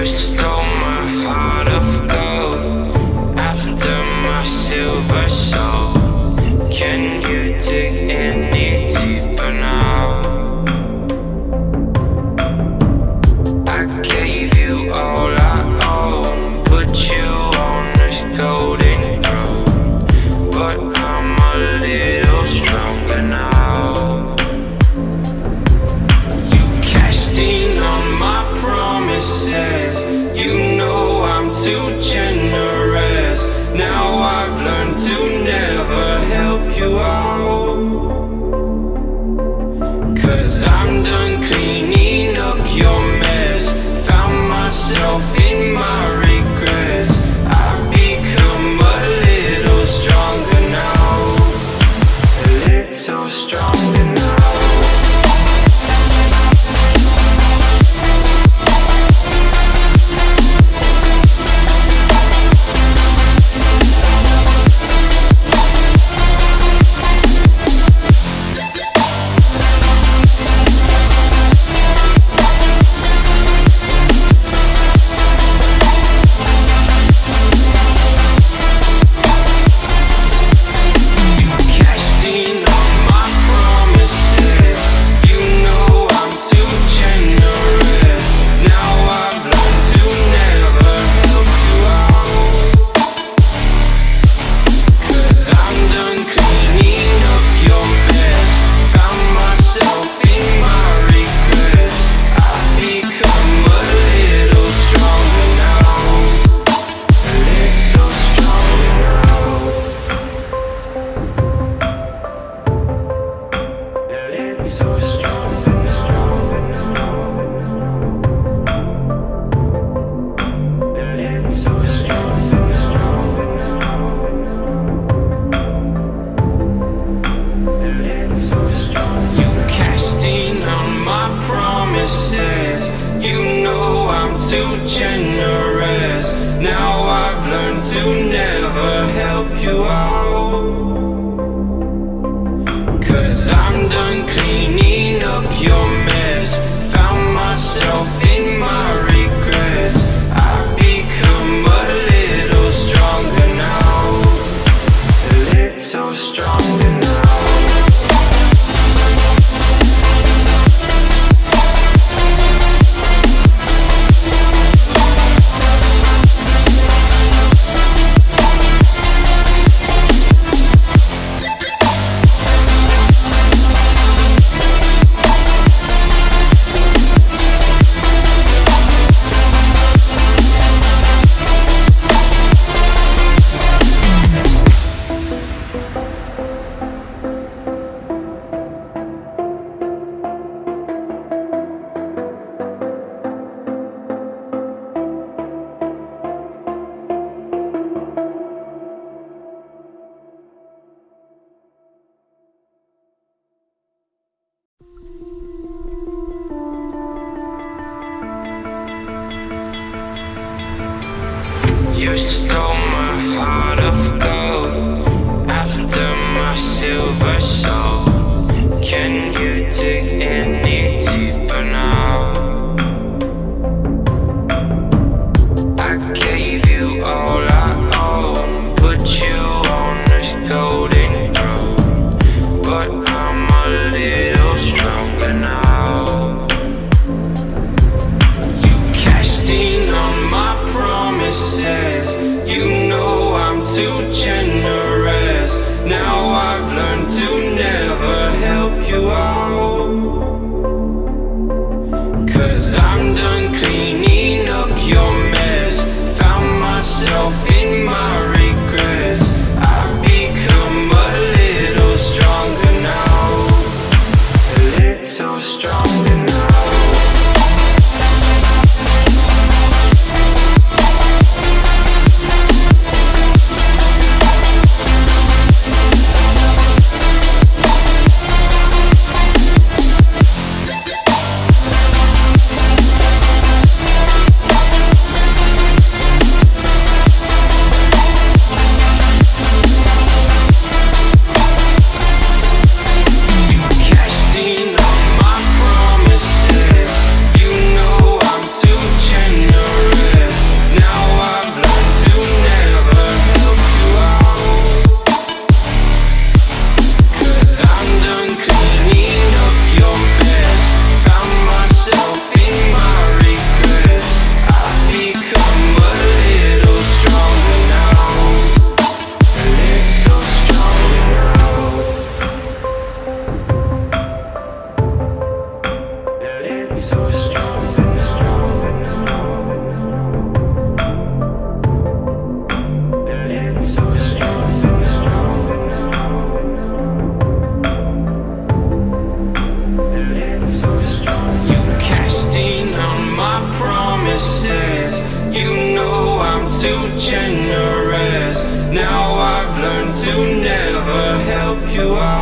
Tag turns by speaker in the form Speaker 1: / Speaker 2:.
Speaker 1: You stole my heart of gold after my silver soul. Can you dig any deeper now? I gave you all I own, put you on this golden throne, but I'm a little stronger now. You cashed in on my promises, you know I'm too generous. Now I've learned to never help you out, 'cause I'm done cleaning up your mess. Found myself in my regrets. I've become a little stronger now, a little stronger now. You know I'm too generous. Now I've learned to never help you out, 'cause I'm done cleaning up your mess. Found myself in my regrets. I've become a little stronger now, a little stronger now. You stole my heart of gold after my silver soul. Can you dig any deeper now? I gave you all I own, put you on this golden throne, but I'm a little stronger now. You cashed in on my promises, you know I'm too generous. Now I've learned to never help you out, 'cause I'm done cleaning up your mess. Found myself in my regrets. I've become a little stronger now, You know I'm too generous. Now I've learned to never help you out.